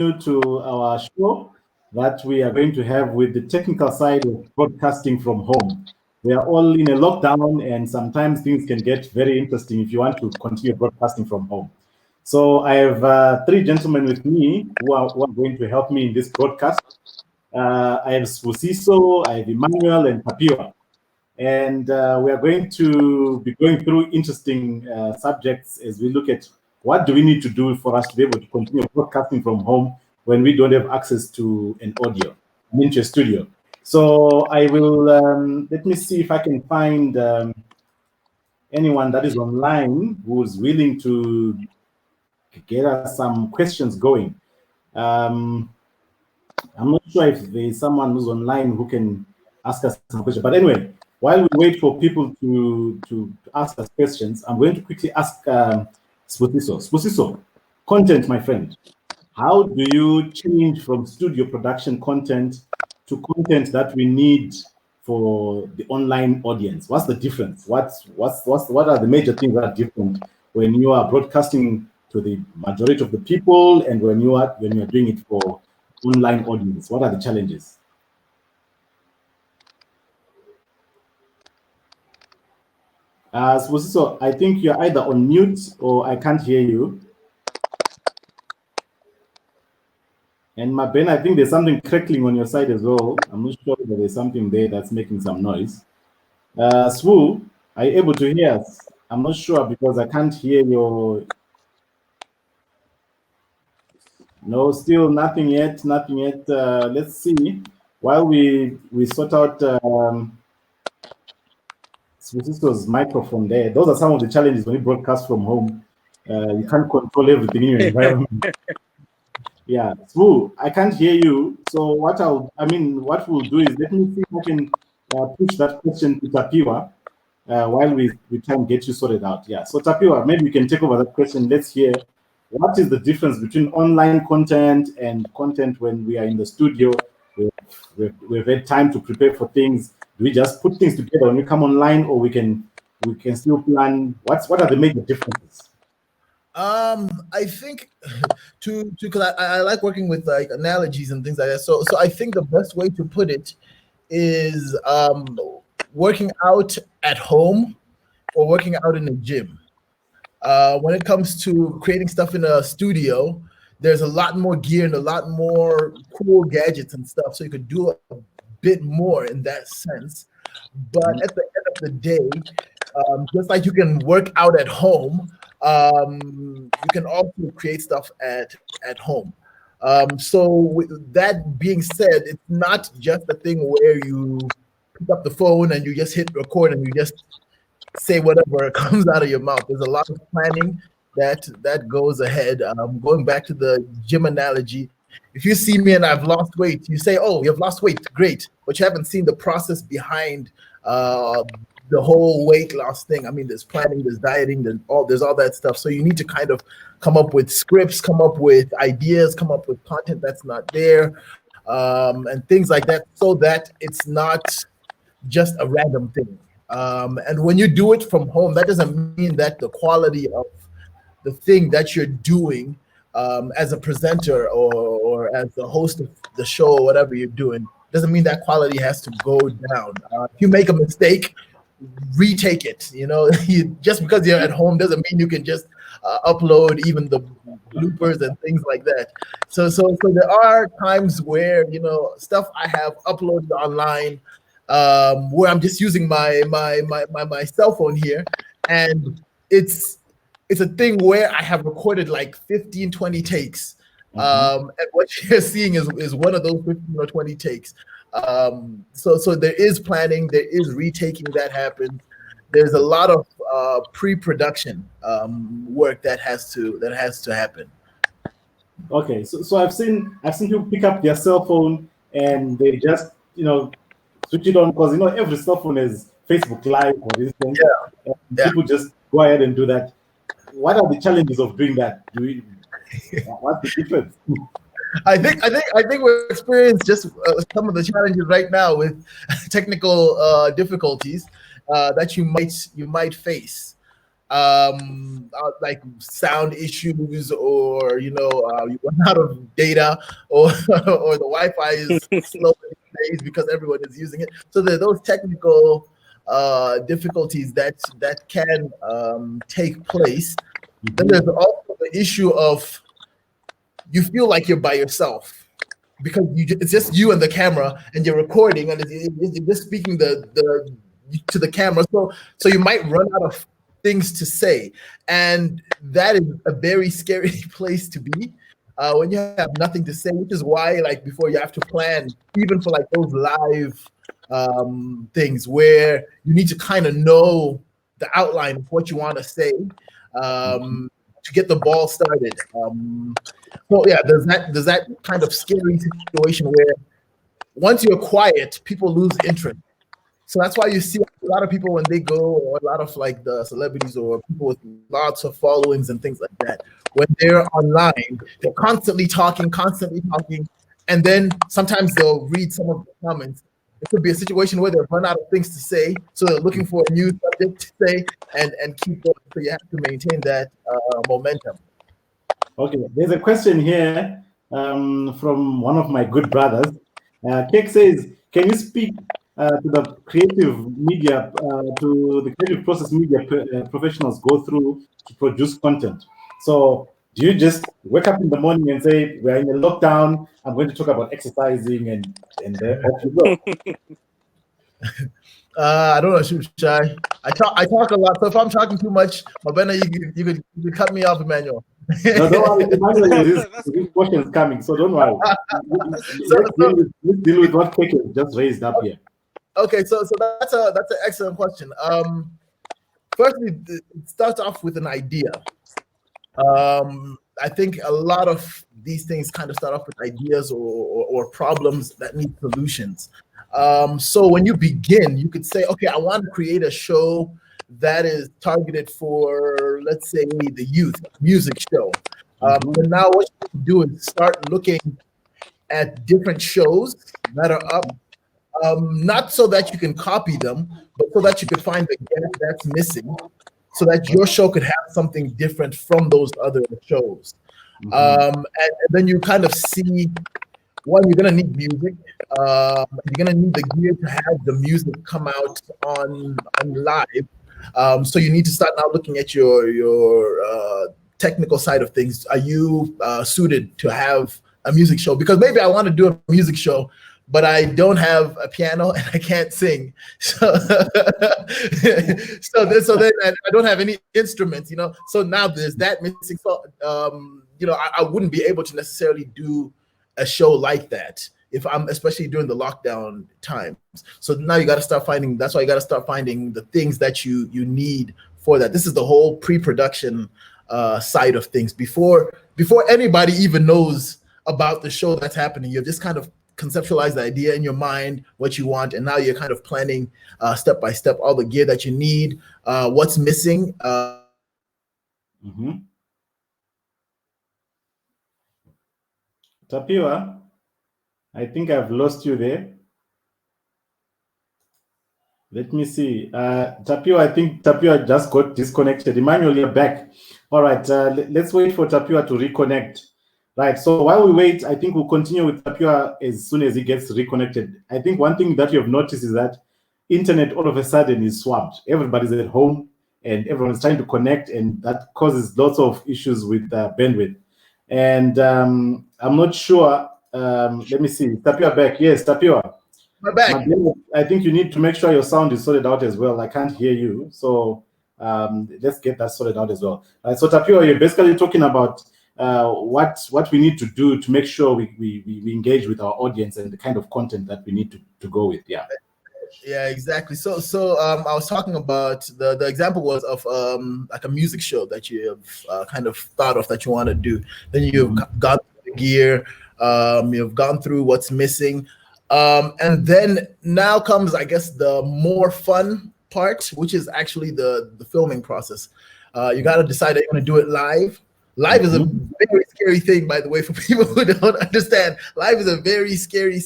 to our show that we are going to have with the technical side of broadcasting from home. We are all in a lockdown, and sometimes things can get very interesting if you want to continue broadcasting from home. So I have three gentlemen with me who are going to help me in this broadcast. I have Spusiso, I have Emmanuel, and Papua. And we are going to be going through interesting subjects as we look at what do we need to do for us to be able to continue broadcasting from home when we don't have access to an audio, to a studio. So I will, let me see if I can find anyone that is online who's willing to get us some questions going. Um, I'm not sure if there's someone who's online who can ask us some questions. But anyway, while we wait for people to ask us questions, I'm going to quickly ask Spusiso. Spusiso, content, my friend. How do you change from studio production content to content that we need for the online audience? What's the difference? What are the major things that are different when you are broadcasting to the majority of the people and when you are doing it for online audience? What are the challenges? So I think you're either on mute or I can't hear you. And Ben, I think there's something crackling on your side as well. I'm not sure whether there's something there that's making some noise. Swu, are you able to hear us? I'm not sure because I can't hear your... No, still nothing yet, nothing yet. Let's see. While we sort out Spusiso's microphone there, those are some of the challenges when you broadcast from home. You can't control everything in your environment. Yeah, Swu, I can't hear you. So what we'll do is let me see if I can push that question to Tapiwa while we try and get you sorted out. Yeah, so Tapiwa, maybe we can take over that question. Let's hear what is the difference between online content and content when we are in the studio. We've had time to prepare for things. Do we just put things together when we come online, or we can still plan? What are the major differences? I think because I like working with like analogies and things like that. So I think the best way to put it is working out at home or working out in the gym. When it comes to creating stuff in a studio, there's a lot more gear and a lot more cool gadgets and stuff, so you could do a bit more in that sense. But at the end of the day, just like you can work out at home, you can also create stuff at home. So with that being said, it's not just a thing where you pick up the phone and you just hit record and you just say whatever comes out of your mouth. There's a lot of planning that goes ahead. Going back to the gym analogy, if you see me and I've lost weight, you say, "Oh, you have lost weight, great," but you haven't seen the process behind the whole weight loss thing. I mean, there's planning, there's dieting, there's all that stuff. So you need to kind of come up with scripts, come up with ideas, come up with content that's not there, and things like that, so that it's not just a random thing. And when you do it from home, that doesn't mean that the quality of the thing that you're doing as a presenter or as the host of the show or whatever you're doing, doesn't mean that quality has to go down. If you make a mistake, retake it. Just because you're at home doesn't mean you can just upload even the bloopers and things like that. So there are times where stuff I have uploaded online where I'm just using my cell phone here, and it's a thing where I have recorded like 15, 20 takes. And what you're seeing is one of those 15 or 20 takes. So there is planning, there is retaking that happens. There's a lot of pre-production work that has to happen. Okay, so I've seen people pick up their cell phone and they just switch it on because every cell phone has Facebook Live, for instance. Yeah. People just go ahead and do that. What are the challenges of doing that? What's the difference? I think we're experiencing just some of the challenges right now with technical difficulties that you might face. like sound issues, or you run out of data, or or the Wi-Fi is slow these days because everyone is using it. So there are those technical difficulties that can take place. Then there's also the issue of you feel like you're by yourself because it's just you and the camera, and you're recording, and you're just speaking to the camera. So you might run out of things to say, and that is a very scary place to be when you have nothing to say. Which is why, like before, you have to plan, even for like those live things where you need to kind of know the outline of what you want to say. To get the ball started. So yeah, there's that kind of scary situation where once you're quiet, people lose interest. So that's why you see a lot of people when they go, or a lot of like the celebrities or people with lots of followings and things like that, when they're online, they're constantly talking, and then sometimes they'll read some of the comments. It could be a situation where they've run out of things to say, so they're looking for a new subject to say and keep going. So you have to maintain that momentum. Okay, there's a question here from one of my good brothers. Kek says, can you speak to the creative media, to the creative process media professionals go through to produce content? So do you just wake up in the morning and say, we're in a lockdown, I'm going to talk about exercising, and off you go? I don't know, Shy. I talk a lot, so if I'm talking too much, Mabena, you could cut me off, Emmanuel. No, don't worry, Emmanuel, this question is coming, so don't worry. Let's deal with what Keke just raised up here. Okay, so that's an excellent question. Firstly, it starts off with an idea. I think a lot of these things kind of start off with ideas or problems that need solutions. So when you begin, you could say, okay, I want to create a show that is targeted for, let's say, the youth, music show. And now what you can do is start looking at different shows that are up, not so that you can copy them, but so that you could find the gap that's missing, so that your show could have something different from those other shows. And then you kind of see, one, you're gonna need music. You're gonna need the gear to have the music come out on live. So you need to start now looking at your technical side of things. Are you suited to have a music show? Because maybe I want to do a music show, but I don't have a piano and I can't sing. So, so then I don't have any instruments, So now there's that missing. So, I wouldn't be able to necessarily do a show like that if I'm, especially during the lockdown times. So now you got to start finding. That's why you got to start finding the things that you need for that. This is the whole pre-production side of things. Before anybody even knows about the show that's happening, you've just kind of conceptualize the idea in your mind, what you want, and now you're kind of planning step by step all the gear that you need, what's missing. Tapiwa, I think I've lost you there. Let me see. Tapiwa, I think Tapiwa just got disconnected. Emmanuel, you're back. All right, let's wait for Tapiwa to reconnect. Right, so while we wait, I think we'll continue with Tapiwa as soon as he gets reconnected. I think one thing that you've noticed is that internet all of a sudden is swamped. Everybody's at home and everyone's trying to connect, and that causes lots of issues with bandwidth. And I'm not sure. Let me see. Tapiwa back. Yes, Tapiwa. We're back. I think you need to make sure your sound is sorted out as well. I can't hear you. So let's get that sorted out as well. So Tapiwa, you're basically talking about what we need to do to make sure we engage with our audience and the kind of content that we need to go with. Yeah, exactly. So I was talking about the example was of like a music show that you have kind of thought of that you want to do. Then you've gone through the gear, you've gone through what's missing, and then now comes, I guess, the more fun part, which is actually the filming process. You got to decide that you're going to do it live. Live is a very scary thing, by the way, for people who don't understand. Live is a very scary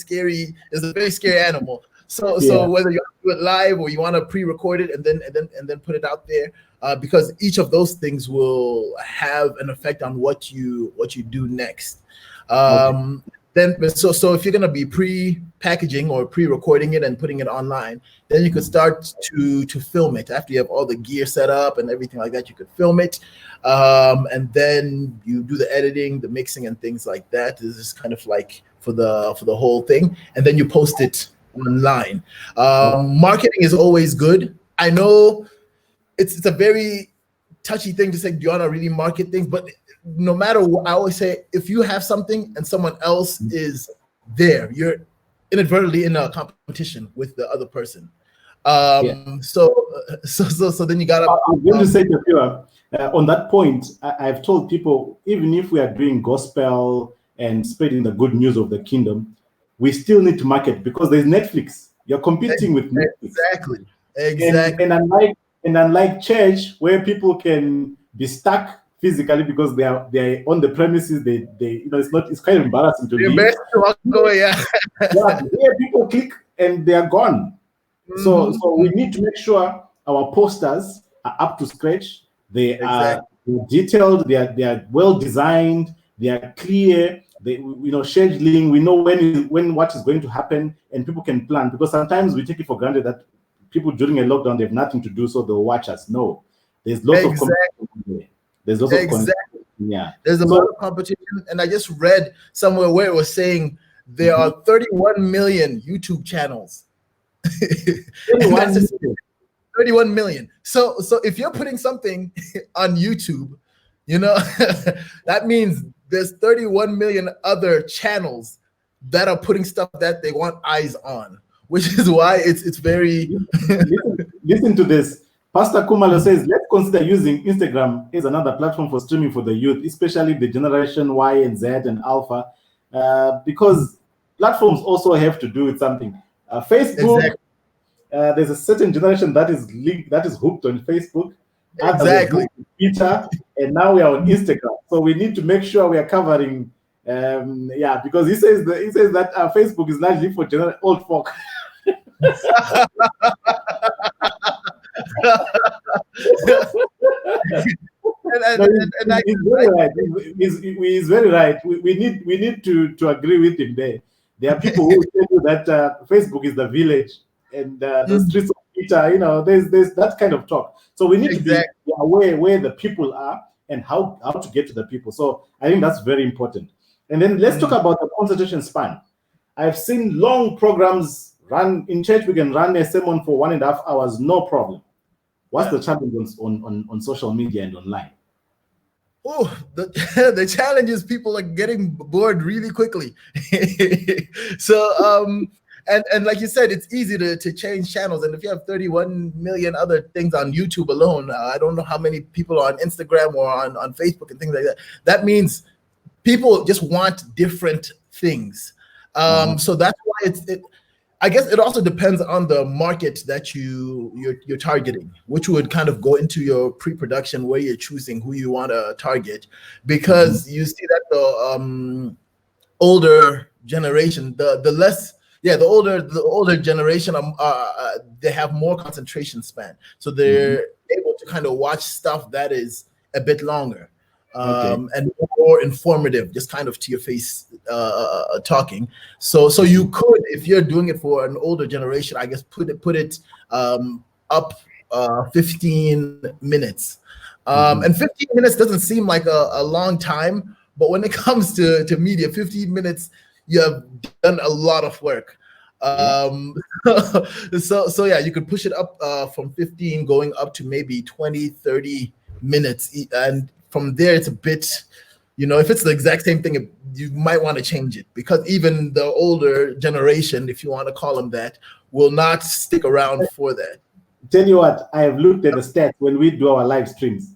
animal. So whether you want to do it live or you want to pre-record it and then put it out there, because each of those things will have an effect on what you do next. Then so if you're gonna be pre-packaging or pre-recording it and putting it online, then you could start to film it. After you have all the gear set up and everything like that, you could film it, and then you do the editing, the mixing, and things like that. This is kind of like for the whole thing, and then you post it online. Marketing is always good. I know it's a very touchy thing to say, do you want to really market things? But no matter what, I always say, if you have something and someone else is there, you're inadvertently in a competition with the other person. So then you gotta. I'm going to say to you, on that point, I've told people, even if we are doing gospel and spreading the good news of the kingdom, we still need to market, because there's Netflix. You're competing with Netflix. Exactly. And unlike church, where people can be stuck physically because they're on the premises, they it's quite embarrassing to leave. Yeah. Here people click and they are gone. So we need to make sure our posters are up to scratch. They are detailed. They are well designed. They are clear. They, scheduling. We know when what is going to happen, and people can plan, because sometimes we take it for granted that people during a lockdown, they have nothing to do, so they'll watch us. No, there's lots of competition there. There's lots of competition. Yeah, there's a lot of competition, and I just read somewhere where it was saying there are 31 million YouTube channels. 31 million. So if you're putting something on YouTube, that means there's 31 million other channels that are putting stuff that they want eyes on, which is why it's very. Listen to this. Pastor Kumalo says, let's consider using Instagram as another platform for streaming for the youth, especially the generation Y and Z and Alpha, because platforms also have to do with something. Facebook, there's a certain generation that is hooked on Facebook. Exactly. Twitter, and now we are on Instagram. So we need to make sure we are covering. Because he says that Facebook is largely for old folk. He's very right. We need to agree with him there. There are people who tell you that Facebook is the village and the streets of Peter. There's that kind of talk. So we need to be aware where the people are and how to get to the people. So I think that's very important. And then let's talk about the concentration span. I've seen long programs run in church. We can run a sermon for 1.5 hours, no problem. What's the challenge on social media and online? Oh, the challenge is people are getting bored really quickly. So and like you said, it's easy to change channels. And if you have 31 million other things on YouTube alone, I don't know how many people are on Instagram or on Facebook and things like that. That means people just want different things. So that's why I guess it also depends on the market that you're targeting, which would kind of go into your pre-production where you're choosing who you want to target, because you see that the older generation, the older generation, they have more concentration span, so they're able to kind of watch stuff that is a bit longer. And more informative, just kind of to your face talking. So you could, if you're doing it for an older generation, I guess put it up 15 minutes. And 15 minutes doesn't seem like a long time, but when it comes to media, 15 minutes, you have done a lot of work. So yeah, you could push it up from 15 going up to maybe 20, 30 minutes, and from there, it's a bit, if it's the exact same thing, you might want to change it, because even the older generation, if you want to call them that, will not stick around for that. Tell you what, I have looked at the stats when we do our live streams.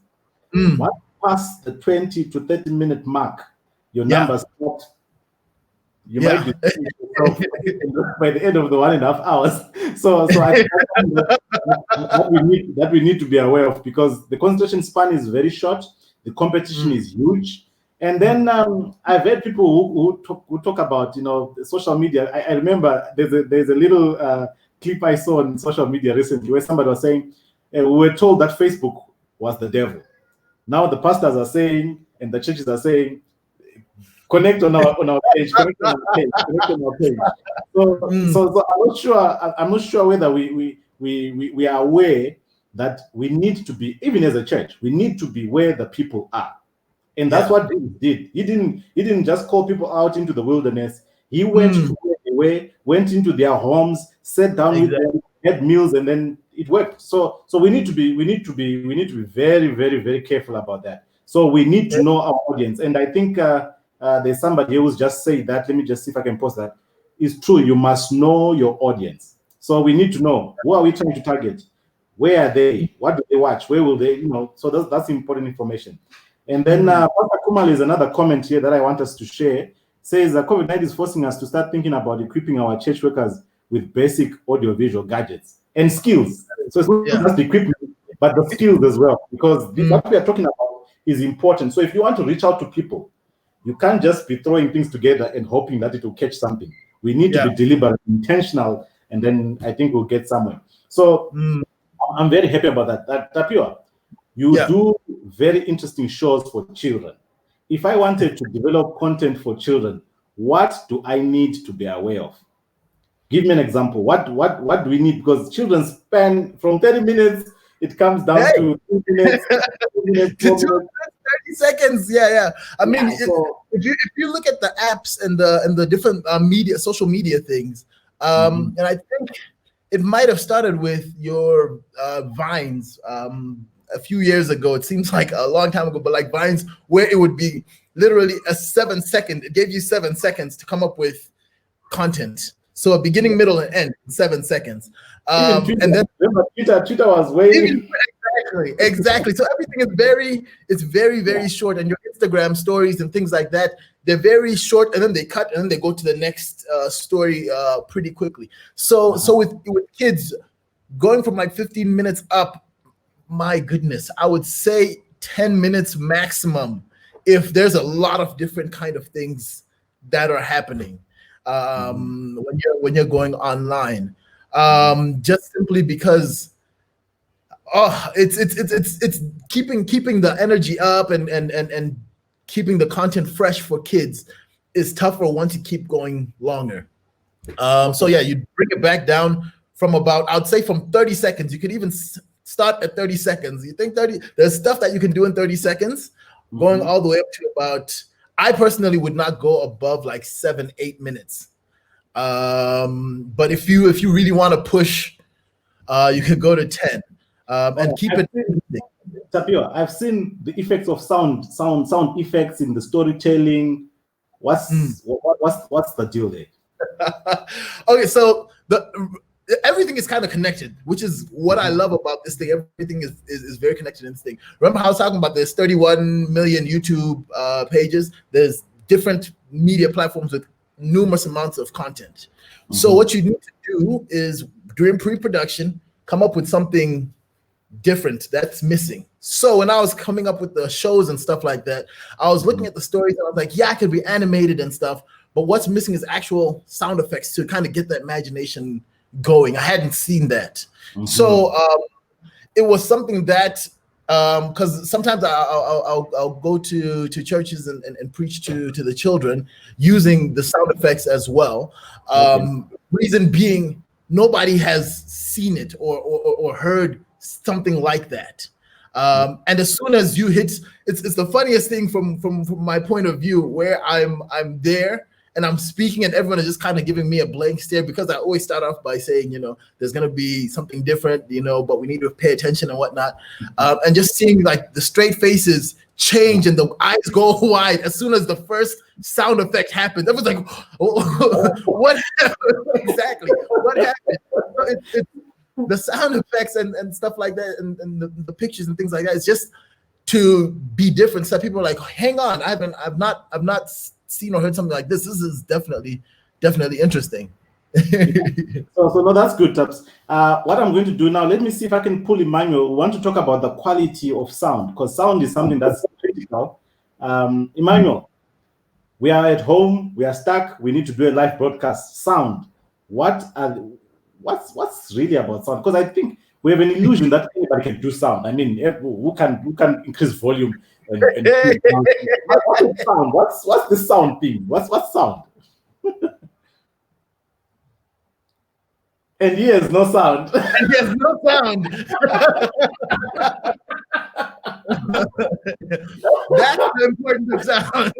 Once past the 20 to 30 minute mark, your numbers dropped. You might be by the end of the 1.5 hours. So I think that we need to be aware of, because the concentration span is very short. The competition is huge. And then I've heard people who talk about, social media. I remember there's a little clip I saw on social media recently where somebody was saying, we were told that Facebook was the devil. Now the pastors are saying, and the churches are saying, connect on our page, connect on our page, connect on our page. So I'm not sure whether we are aware that we need to be, even as a church, we need to be where the people are. And that's what David did. He didn't just call people out into the wilderness. He went to where they were, went into their homes, sat down with them, had meals, and then it worked. So we need to be very, very, very careful about that. So we need to know our audience. And I think there's somebody who's just said that. Let me just see if I can post that. It's true. You must know your audience. So we need to know, who are we trying to target? Where are they? What do they watch? Where will they? So that's important information. And then Pastor Kumal is another comment here that I want us to share. Says COVID-19 is forcing us to start thinking about equipping our church workers with basic audiovisual gadgets and skills. So it's not just equipment, but the skills as well, because what we are talking about is important. So if you want to reach out to people, you can't just be throwing things together and hoping that it will catch something. We need to be deliberate, intentional, and then I think we'll get somewhere. So I'm very happy about that. Tapio, you do very interesting shows for children. If I wanted to develop content for children, what do I need to be aware of? Give me an example. What do we need? Because children span from 30 minutes, it comes down to 2 minutes, 30 seconds. Yeah. I mean, if you look at the apps and the different social media things, and I think it might have started with your Vines a few years ago. It seems like a long time ago, but like Vines, where it would be literally a 7-second. It gave you 7 seconds to come up with content. So a beginning, middle, and end, 7 seconds. Twitter, and then Twitter was way exactly. So everything is very, very short. And your Instagram stories and things like that, they're very short, and then they cut, and then they go to the next story pretty quickly. So with kids, going from like 15 minutes up, my goodness, I would say 10 minutes maximum if there's a lot of different kind of things that are happening when you're going online. Just simply because it's keeping the energy up and keeping the content fresh for kids is tougher once you keep going longer. So you bring it back down from I'd say from 30 seconds. You could even start at 30 seconds. You think there's stuff that you can do in 30 seconds, going all the way up to about, I personally would not go above like 7-8 minutes. But if you really want to push, you could go to 10 and keep it. Tapio, I've seen the effects of sound effects in the storytelling. What's the deal there? Okay, so everything is kind of connected, which is what I love about this thing. Everything is very connected in this thing. Remember how I was talking about there's 31 million YouTube pages? There's different media platforms with numerous amounts of content. So what you need to do is, during pre-production, come up with something different that's missing. So when I was coming up with the shows and stuff like that, I was looking at the stories and I was like, yeah, it could be animated and stuff, but what's missing is actual sound effects to kind of get that imagination going. I hadn't seen that. So it was something that because sometimes I'll go to churches and preach to the children using the sound effects as well. Reason being, nobody has seen it or heard something like that. And as soon as you hit, it's the funniest thing from my point of view, where I'm there and I'm speaking and everyone is just kind of giving me a blank stare, because I always start off by saying, there's going to be something different, but we need to pay attention and whatnot. And just seeing like the straight faces change and the eyes go wide as soon as the first sound effect happens. Everyone's like, what happened? Exactly. What happened? It's the sound effects and stuff like that, and the pictures and things like that. It's just to be different. So people are like, hang on, I've not seen or heard something like this. This is definitely interesting. So no, that's good, Taps. What I'm going to do now, let me see if I can pull Emmanuel. We want to talk about the quality of sound, because sound is something that's critical. Emmanuel, we are at home, we are stuck, we need to do a live broadcast. Sound, what's really about sound? Because I think we have an illusion that anybody can do sound. I mean, who can increase volume and what's sound? What's the sound thing? What's sound? And he has no sound. And he has no sound. That's the importance of sound.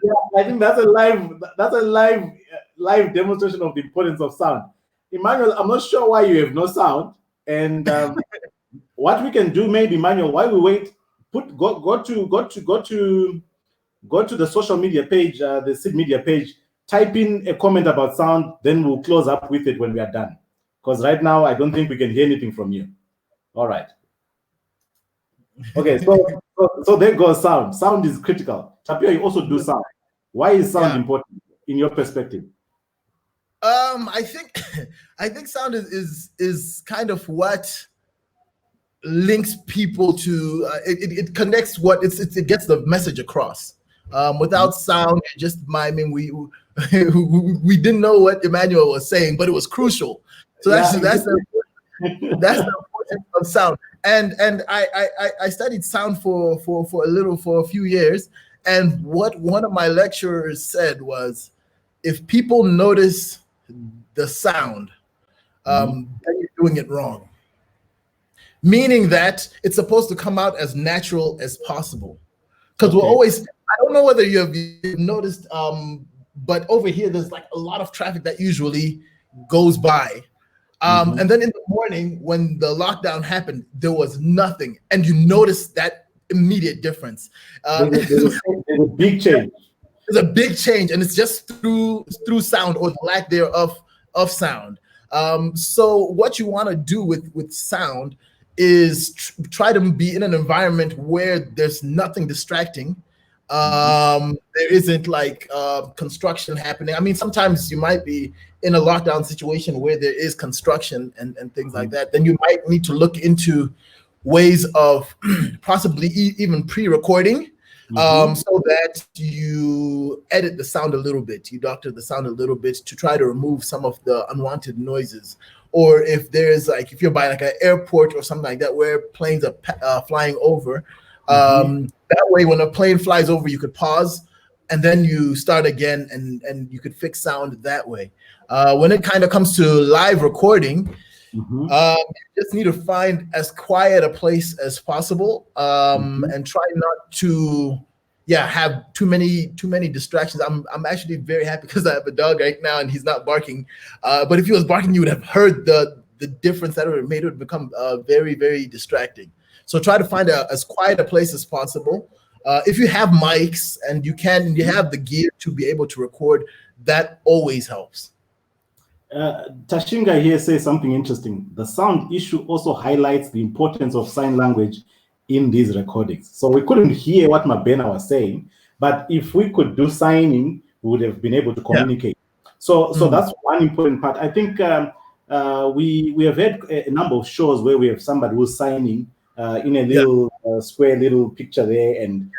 Yeah, I think that's a live demonstration of the importance of sound. Emmanuel, I'm not sure why you have no sound, and what we can do, maybe, Emmanuel, while we wait, go to the social media page, the SID media page, type in a comment about sound, then we'll close up with it when we are done. Because right now, I don't think we can hear anything from you. All right. Okay, so there goes sound. Sound is critical. Tapio, you also do sound. Why is sound important in your perspective? I think sound is kind of what links people to it connects it gets the message across. Without sound, just miming, we didn't know what Emmanuel was saying, but it was crucial. So that's the importance of sound. And I studied sound for a few years, and what one of my lecturers said was, if people notice the sound, then you're doing it wrong. Meaning that it's supposed to come out as natural as possible. Because we're always, I don't know whether you've noticed, but over here there's like a lot of traffic that usually goes by. And then in the morning when the lockdown happened, there was nothing. And you notice that immediate difference. There's a big change. There's a big change, and it's just through sound or the lack thereof of sound. So what you want to do with sound is try to be in an environment where there's nothing distracting. There isn't like construction happening. I mean, sometimes you might be in a lockdown situation where there is construction and things like that. Then you might need to look into ways of possibly even pre-recording. So that you edit the sound a little bit, you doctor the sound a little bit to try to remove some of the unwanted noises. Or if there's like, if you're by like an airport or something like that where planes are flying over, that way when a plane flies over, you could pause and then you start again and you could fix sound that way. When it kind of comes to live recording, you just need to find as quiet a place as possible, and try not to have too many distractions. I'm actually very happy because I have a dog right now and he's not barking, but if he was barking you would have heard the difference that it would have made. It would become very, very distracting. So try to find as quiet a place as possible. If you have mics and you have the gear to be able to record, that always helps. Tashinga here says something interesting. The sound issue also highlights the importance of sign language in these recordings. So we couldn't hear what Mabena was saying, but if we could do signing, we would have been able to communicate. So that's one important part. I think we have had a number of shows where we have somebody who's signing in a little square little picture there, and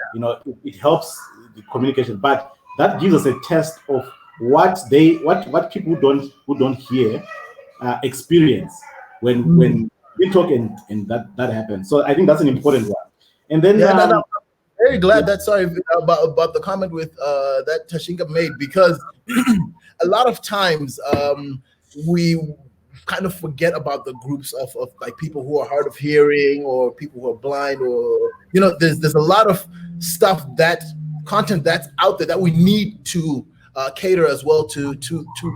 it helps the communication. But that gives us a test of what people who don't hear experience when we talk and that happens. So I think that's an important one. And then I'm very glad about the comment with that Tashinga made, because a lot of times we kind of forget about the groups of like people who are hard of hearing or people who are blind, or there's a lot of content that's out there that we need to cater as well to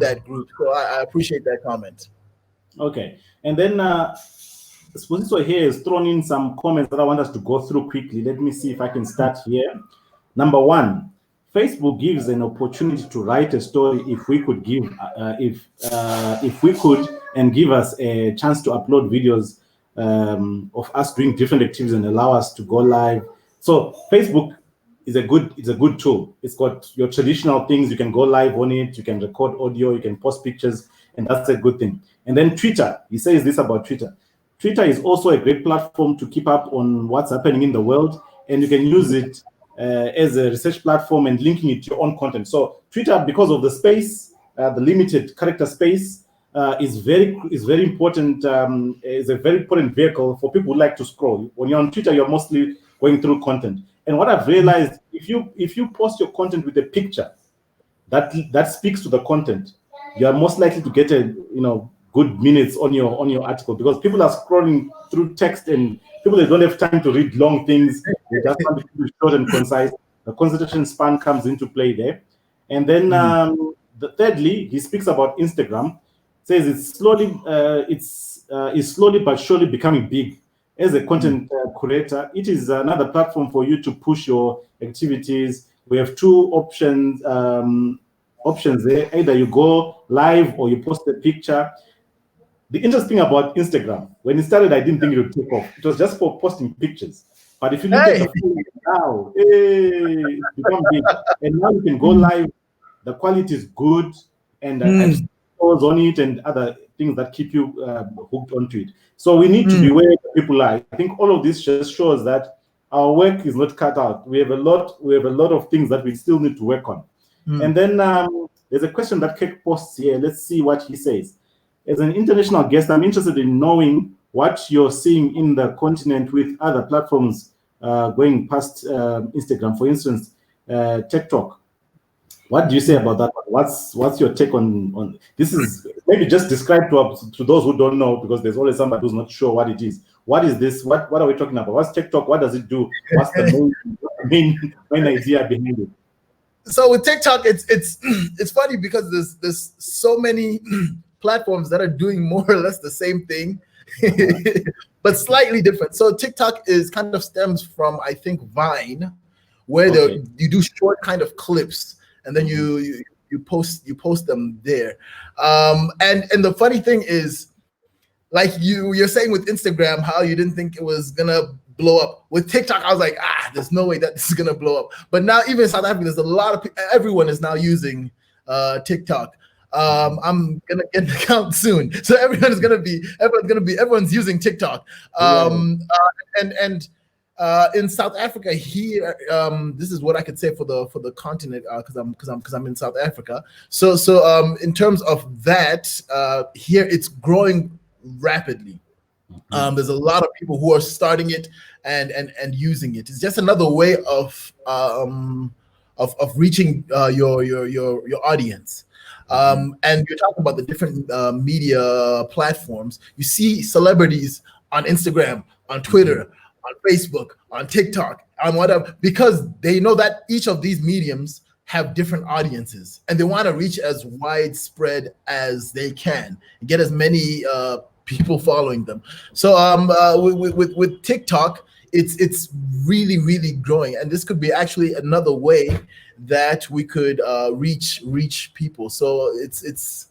that group. So I appreciate that comment. Okay, and then Sposiso here has thrown in some comments that I want us to go through quickly. Let me see if I can start here. Number one, Facebook gives an opportunity to write a story if we could and give us a chance to upload videos of us doing different activities and allow us to go live. So Facebook is a good tool. It's got your traditional things. You can go live on it. You can record audio. You can post pictures, and that's a good thing. And then Twitter. He says this about Twitter. Twitter is also a great platform to keep up on what's happening in the world, and you can use it as a research platform and linking it to your own content. So Twitter, because of the space, the limited character space, is very important. Is a very important vehicle for people who like to scroll. When you're on Twitter, you're mostly going through content. And what I've realized, if you post your content with a picture that speaks to the content, you are most likely to get a good minutes on your article, because people are scrolling through text, and people that don't have time to read long things, they just want to keep it short and concise. The concentration span comes into play there. And then thirdly, he speaks about Instagram. Says it's slowly but surely becoming big. As a content creator, it is another platform for you to push your activities. We have two options there. Either you go live or you post a picture. The interesting about Instagram, when it started, I didn't think it would take off. It was just for posting pictures. But if you look at the phone now, hey, it's become big. And now you can go live. The quality is good, and I've stores on it and other things that keep you hooked onto it. So we need to be where people are. I think all of this just shows that our work is not cut out. We have a lot of things that we still need to work on. And then there's a question that Kek posts here. Let's see what he says. As an international guest, I'm interested in knowing what you're seeing in the continent with other platforms going past Instagram. For instance, TikTok. What do you say about that? What's your take on this? Is maybe just describe to those who don't know, because there's always somebody who's not sure what it is. What is this? What are we talking about? What's TikTok? What does it do? What's the main idea behind it? So with TikTok, it's funny because there's so many platforms that are doing more or less the same thing, but slightly different. So TikTok is kind of stems from, I think, Vine, where you do short kind of clips, and then you post them there. And the funny thing is, like you're saying with Instagram, how you didn't think it was gonna blow up. With TikTok, I was like, there's no way that this is gonna blow up. But now even in South Africa, there's a lot of people, everyone is now using TikTok. I'm gonna get an account soon, so everyone's using TikTok. In South Africa here, this is what I could say for the continent, because I'm in South Africa. So in terms of that, here it's growing rapidly. There's a lot of people who are starting it and using it. It's just another way of reaching your audience. And you're talking about the different media platforms. You see celebrities on Instagram, on Twitter, on Facebook, on TikTok, on whatever, because they know that each of these mediums have different audiences, and they want to reach as widespread as they can, get as many people following them. So with TikTok, it's really, really growing, and this could be actually another way that we could reach people. So it's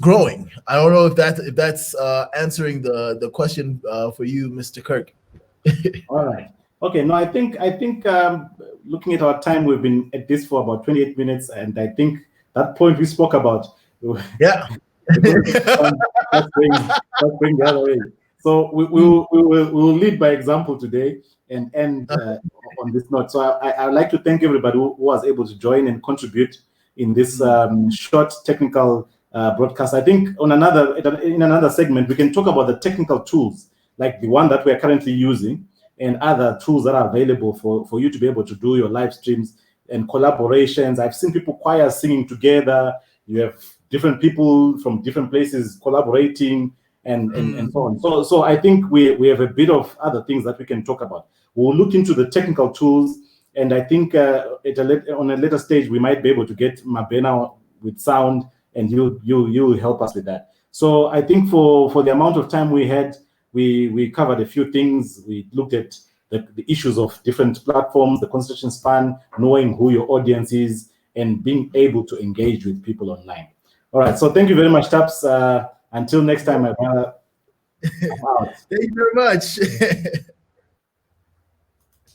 growing. I don't know if that's answering the question for you, Mr. Kirk. All right. Okay. No, I think looking at our time, we've been at this for about 28 minutes, and I think that point we spoke about. Yeah. Let's bring the other way. So we will lead by example today and end on this note. So I'd like to thank everybody who was able to join and contribute in this short technical broadcast. I think in another segment we can talk about the technical tools, like the one that we are currently using, and other tools that are available for you to be able to do your live streams and collaborations. I've seen people choirs singing together. You have different people from different places collaborating and so on. So I think we have a bit of other things that we can talk about. We'll look into the technical tools, and I think on a later stage we might be able to get Mabena with sound, and you'll help us with that. So I think for the amount of time we had, we covered a few things. We looked at the issues of different platforms, the concentration span, knowing who your audience is, and being able to engage with people online. All right, so thank you very much, Taps. Until next time, my brother. Thank you very much.